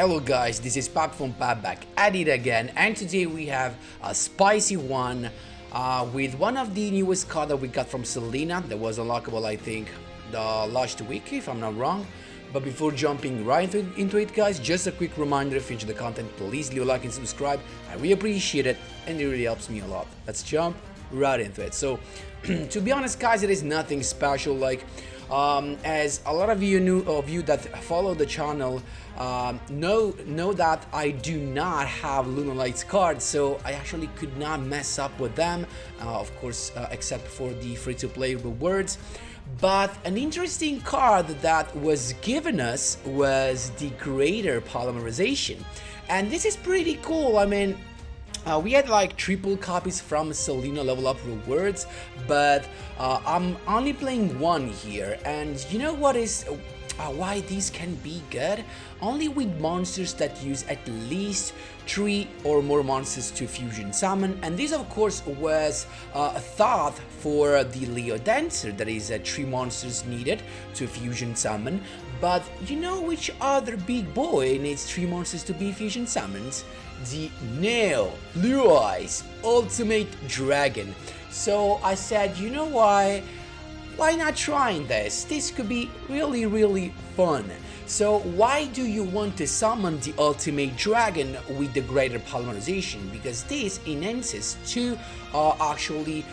Hello guys, this is Pap from Pap back at it again, and today we have a spicy one with one of the newest cards that we got from Selena that was unlockable, I think, the last week if I'm not wrong. But before jumping right into it guys, just a quick reminder, if you enjoy the content, please leave a like and subscribe. I really appreciate it and it really helps me a lot. Let's jump right into it. So to be honest guys, it is nothing special, like as a lot of you that follow the channel know that I do not have Lunalight's cards, so I actually could not mess up with them, of course, except for the free-to-play rewards. But an interesting card that was given us was the greater polymerization, and this is pretty cool. I mean, we had like triple copies from Selena level up rewards, but I'm only playing one here, and you know what is why these can be good? Only with monsters that use at least 3 or more monsters to fusion summon, and this of course was a thought for the Leo Dancer, that is 3 monsters needed to fusion summon. But you know which other big boy needs 3 monsters to be fusion summoned? The Neo Blue Eyes Ultimate Dragon. So I said, you know why not trying this? This could be really fun. So why do you want to summon the Ultimate Dragon with the greater polymerization? Because this enhances 2 actually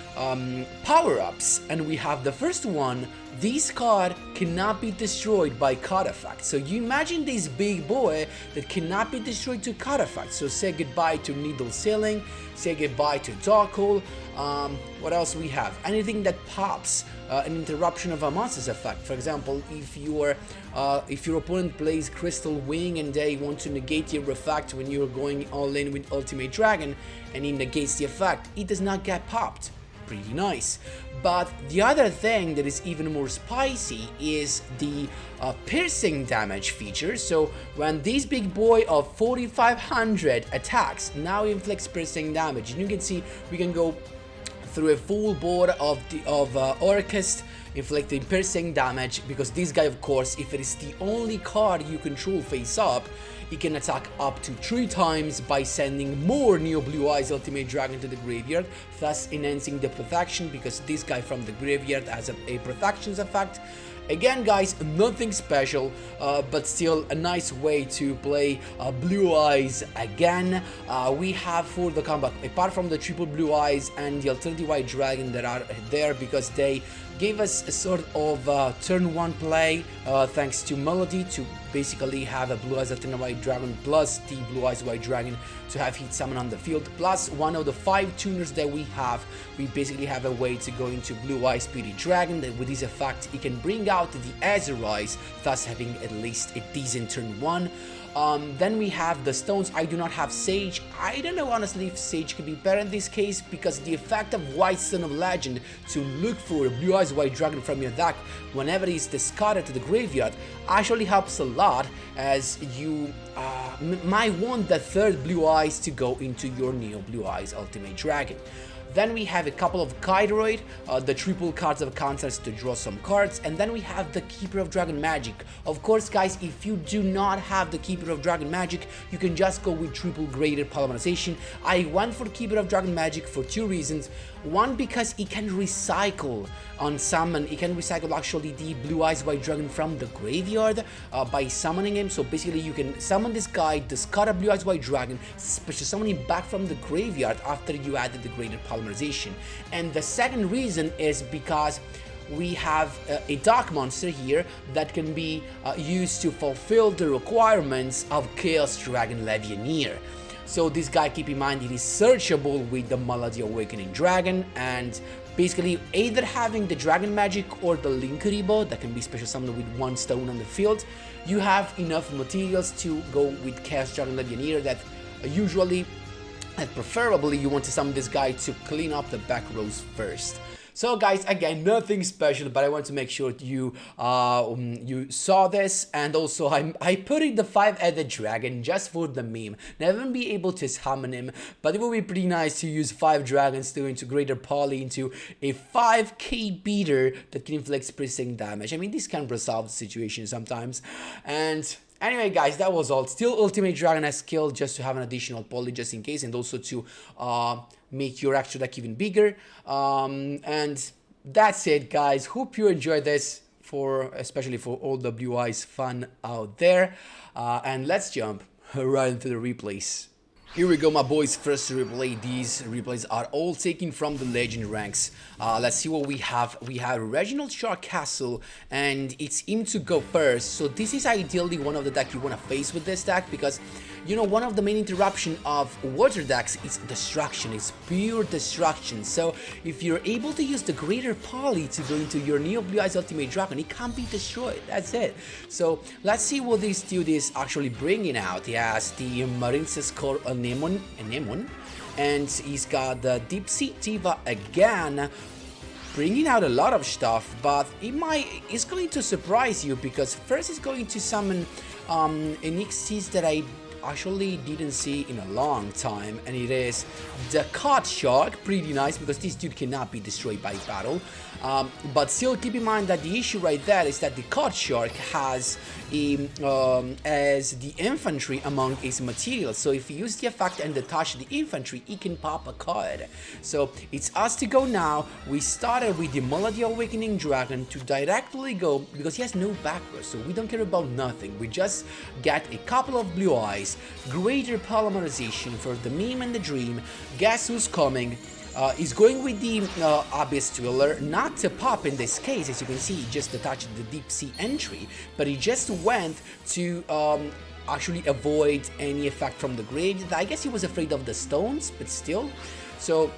power-ups, and we have the first one. This card cannot be destroyed by card effect. So you imagine this big boy that cannot be destroyed to card effect. So say goodbye to Needle Ceiling, say goodbye to Dark Hole. What else we have? Anything that pops an interruption of a monster's effect. For example, if your opponent plays Crystal Wing and they want to negate your effect when you're going all in with Ultimate Dragon and he negates the effect, it does not get popped. Pretty nice. But the other thing that is even more spicy is the piercing damage feature. So when this big boy of 4500 attacks, now inflicts piercing damage, and you can see we can go through a full board of Orcust inflicting piercing damage, because this guy, of course, if it is the only card you control face up, he can attack up to 3 times by sending more Neo Blue Eyes Ultimate Dragon to the graveyard, thus enhancing the protection, because this guy from the graveyard has a protections effect. Again guys, nothing special, but still a nice way to play Blue Eyes again. We have for the combat, apart from the triple Blue Eyes and the alternative White Dragon that are there because they gave us a sort of turn 1 play, thanks to Melody, to basically have a Blue Eyes Alternative White Dragon plus the Blue Eyes White Dragon to have heat summon on the field, plus one of the 5 tuners that we have. We basically have a way to go into Blue Eyes Speedy Dragon that with this effect it can bring out the Azure Eyes, thus having at least a decent turn 1. Then we have the stones. I do not have Sage. I don't know honestly if Sage could be better in this case, because the effect of White Son of Legend to look for a Blue Eyes White Dragon from your deck whenever it is discarded to the graveyard actually helps a lot, as you might want the 3rd Blue Eyes to go into your Neo Blue Eyes Ultimate Dragon. Then we have a couple of Kairoid, the triple cards of contest to draw some cards, and then we have the Keeper of Dragon Magic. Of course guys, if you do not have the Keeper of Dragon Magic, you can just go with triple greater polymerization. I went for Keeper of Dragon Magic for 2 reasons. One, because it can recycle on summon, it can recycle actually the Blue Eyes White Dragon from the graveyard by summoning him. So basically you can summon this guy, discard a Blue Eyes White Dragon, special summon him back from the graveyard after you added the greater polymerization. And the second reason is because we have a dark monster here that can be used to fulfill the requirements of Chaos Dragon Legionnaire. So this guy, keep in mind, it is searchable with the Melody Awakening Dragon, and basically either having the Dragon Magic or the Linkuribo that can be special summoned with 1 stone on the field, you have enough materials to go with Chaos Dragon Legionnaire that usually and preferably you want to summon this guy to clean up the back rows first. So guys, again, nothing special, but I want to make sure you saw this, and also I put in the 5-headed dragon just for the meme. Never be able to summon him, but it would be pretty nice to use 5 dragons to integrate greater poly into a 5k beater that can inflict piercing damage. I mean, this can resolve the situation sometimes, and Anyway, guys, that was all. Still Ultimate Dragon has skill just to have an additional poly just in case, and also to make your extra deck even bigger. And that's it, guys. Hope you enjoyed this, especially for all the Blue Eyes fun out there. And let's jump right into the replays. Here we go, my boys. First replay. These replays are all taken from the legend ranks. Let's see what we have. We have Reginald Shark Castle, and it's him to go first. So this is ideally one of the decks you want to face with this deck, because you know one of the main interruption of water decks is destruction. It's pure destruction. So if you're able to use the greater poly to go into your Neo Blue Eyes Ultimate Dragon, it can't be destroyed. That's it. So let's see what this dude is actually bringing out. He has the Marine's Core Anemone, and he's got the Deep Sea Diva again, bringing out a lot of stuff, but it's going to surprise you, because first it's going to summon NXTs that I actually didn't see in a long time, and it is the Cod Shark. Pretty nice, because this dude cannot be destroyed by battle. But still keep in mind that the issue right there is that the Cod Shark has as the infantry among its materials. So if you use the effect and detach the infantry, it can pop a card. So it's us to go now. We started with the Melody Awakening Dragon to directly go, because he has no backwards, so we don't care about nothing. We just get a couple of Blue Eyes, greater polymerization for the meme and the dream. Guess who's coming? He's going with the Abyss Dweller, not to pop in this case. As you can see, he just attached the Deep Sea entry, but he just went to actually avoid any effect from the grave. I guess he was afraid of the stones, but still. So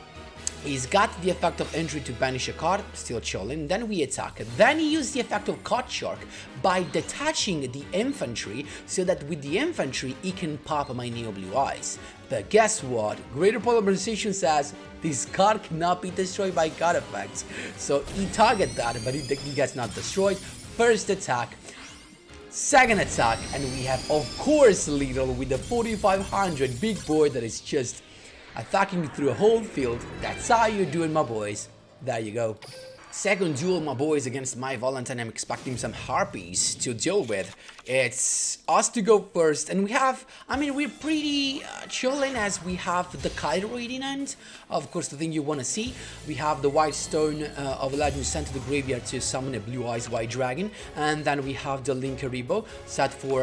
he's got the effect of entry to banish a card, still chilling. Then we attack. Then he used the effect of Cod Shark by detaching the infantry, so that with the infantry he can pop my Neo Blue Eyes. But guess what? Greater Polymerization says this card cannot be destroyed by card effects. So he targeted that, but he gets not destroyed. First attack, second attack, and we have of course Little with the 4500 big boy that is just attacking through a whole field. That's how you're doing, my boys. There you go. Second duel, my boys, against my Valentine. I'm expecting some Harpies to deal with. It's us to go first, and we're pretty chilling, as we have the Kyroidian end. Of course, the thing you want to see. We have the White Stone of Legend sent to the graveyard to summon a Blue Eyes White Dragon, and then we have the Linkaribo set for,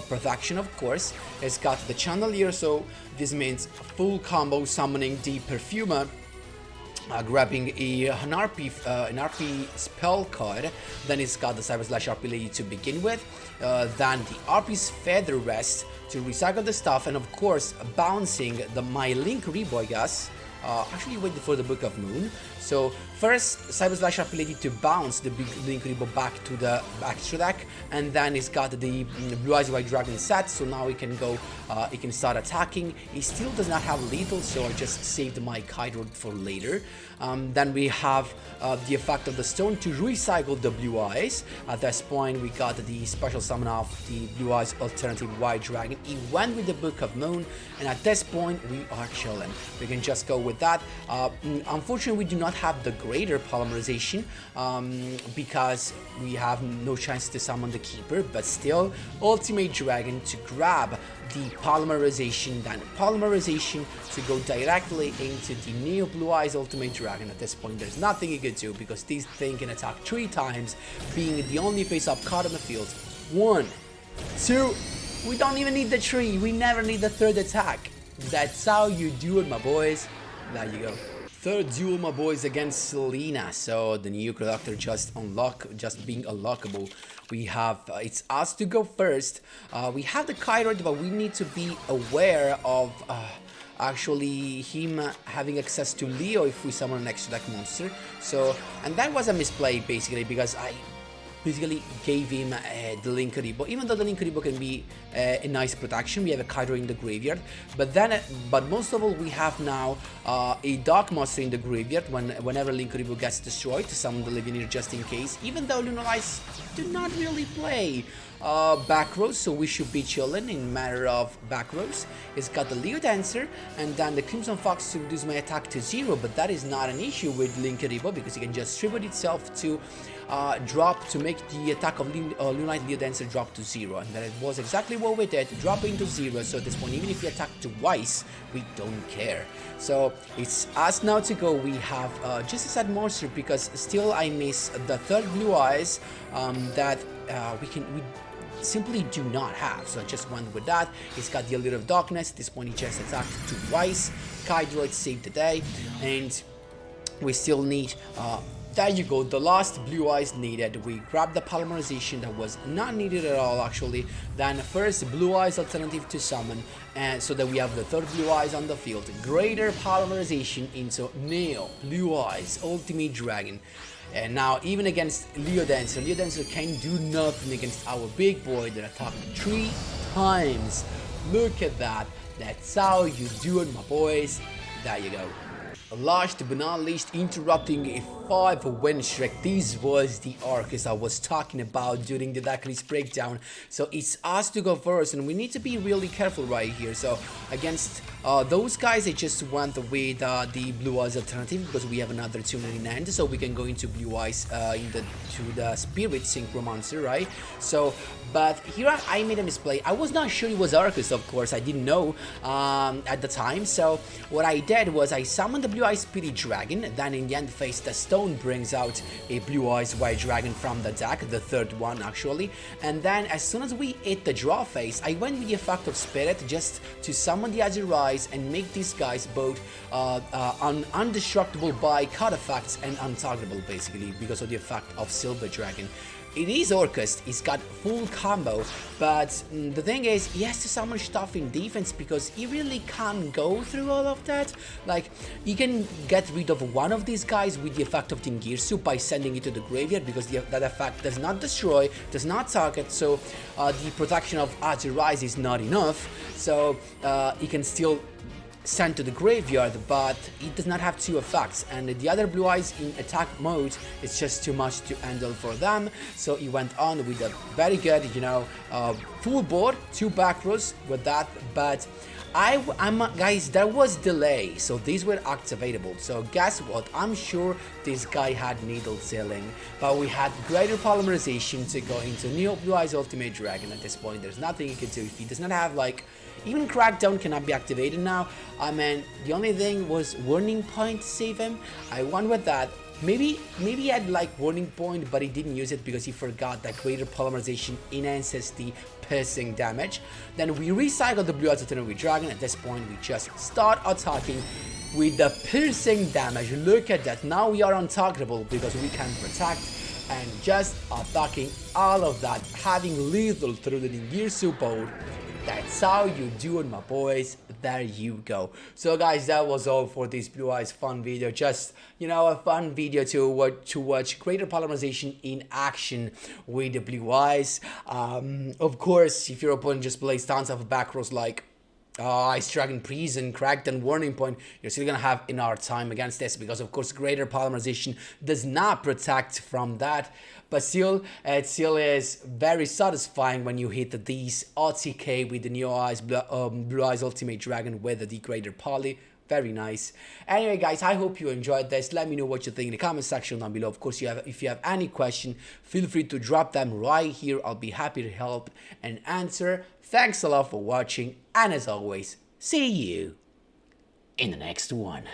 protection, of course. It's got the Chandelier, so this means full combo summoning the Perfumer. Grabbing an Harpie spell card. Then it's got the Cyber Slash Harpie Lady to begin with. Then the Harpie's Feather Rest to recycle the stuff, and of course bouncing my Linkaribo, I guess. Actually waiting for the Book of Moon. So first Cyber Slash Harpie Lady to bounce the big Linkaribo back to the extra deck, and then it's got the Blue Eyes White Dragon set, so now he can go, he can start attacking. He still does not have lethal, so I just saved my Kite for later. Then we have the effect of the stone to recycle the Blue Eyes. At this point we got the special summon of the Blue Eyes Alternative White Dragon. He went with the Book of Moon, and at this point we are chilling. We can just go with that. Unfortunately, we do not have the greater polymerization because we have no chance to summon the Keeper, but still Ultimate Dragon to grab the polymerization, then polymerization to go directly into the Neo Blue Eyes Ultimate Dragon. At this point there's nothing you can do, because this thing can attack 3 times, being the only face-up card on the field. 1, 2, we don't even need the 3, we never need the third attack. That's how you do it, my boys. There you go. Third duel, my boys, against Selena. So the new conductor just being unlockable. We have it's us to go first. We have the Kyroid, but we need to be aware of actually him having access to Leo if we summon an extra deck monster. So, and that was a misplay basically, because I basically gave him the Linkaribo. Even though the Linkaribo can be a nice protection, we have a Kyro in the graveyard. But most of all, we have now a Dark Monster in the graveyard whenever Linkaribo gets destroyed, to summon the Livioneer just in case. Even though Lunalights do not really play back rows, so we should be chilling in matter of back rows. It's got the Leo Dancer and then the Crimson Fox to reduce my attack to 0, but that is not an issue with Linkaribo because it can just tribute itself to drop to make the attack of Lunalight Leo Dancer drop to 0, and that was exactly what we did, dropping to 0. So at this point, even if we attack twice, we don't care. So it's us now to go. We have just a sad monster because still I miss the third Blue Eyes that we simply do not have. So I just went with that. It's got the Allure of Darkness. At this point, he just attacked twice. Kydroid saved the day, and we still need there you go, the last Blue Eyes needed. We grabbed the Polymerization that was not needed at all actually. Then first Blue Eyes alternative to summon, and so that we have the third Blue Eyes on the field. Greater Polymerization into Neo Blue Eyes Ultimate Dragon. And now even against Leo Dancer can do nothing against our big boy that attacked 3 times. Look at that. That's how you do it, my boys. There you go. Last but not least, interrupting a 5-win streak. This was the Orcust I was talking about during the deck list breakdown. So it's us to go first, and we need to be really careful right here. So against those guys, I just went with the Blue Eyes alternative because we have another tuner in hand, so we can go into Blue Eyes to the Spirit Synchromancer, right? So, but here I made a misplay. I was not sure it was Orcust, of course. I didn't know at the time. So what I did was I summoned the Blue Eyes Spirit Dragon, then in the end phase the Stone brings out a Blue Eyes White Dragon from the deck, the third one actually, and then as soon as we hit the draw phase, I went with the effect of Spirit just to summon the Azure Eyes and make these guys both undestructible by card effects and untargetable basically because of the effect of Silver Dragon. It is Orcust, he's got full combo, but the thing is, he has to summon stuff in defense because he really can't go through all of that. Like, you can get rid of one of these guys with the effect of Tingirsu by sending it to the graveyard because that effect does not destroy, does not target, so the protection of Azure Eyes is not enough, so he can still sent to the graveyard, but it does not have 2 effects, and the other Blue Eyes in attack mode is just too much to handle for them, so he went on with a very good, you know, full board, 2 back rows with that, but guys, there was delay, so these were activatable, so guess what, I'm sure this guy had needle sealing, but we had greater polymerization to go into Neo Blue Eyes Ultimate Dragon. At this point, there's nothing he can do if he does not have, like, even Crackdown cannot be activated now. I mean, the only thing was Warning Point to save him. I won with that. Maybe he had like Warning Point, but he didn't use it because he forgot that greater polymerization enhances the piercing damage. Then we recycled the Blue Eyes Alternative Dragon. At this point, we just start attacking with the piercing damage. Look at that. Now we are untargetable because we can protect, and just attacking all of that, having lethal through the Ningirsu board. That's how you do it, my boys. There you go. So guys, that was all for this Blue Eyes fun video. Just, you know, a fun video to watch greater polymerization in action with the Blue Eyes. Of course, if your opponent just plays tons of back rows like Ice Dragon Prison, Crackdown, Warning Point, you're still gonna have in our time against this because of course greater polymerization does not protect from that, but still it still is very satisfying when you hit these OTK with the Neo Eyes Blue Eyes Ultimate Dragon with the greater poly. Very nice. Anyway guys, I hope you enjoyed this. Let me know what you think in the comment section down below. Of course, if you have any question, feel free to drop them right here. I'll be happy to help and answer. Thanks a lot for watching, and as always, see you in the next one.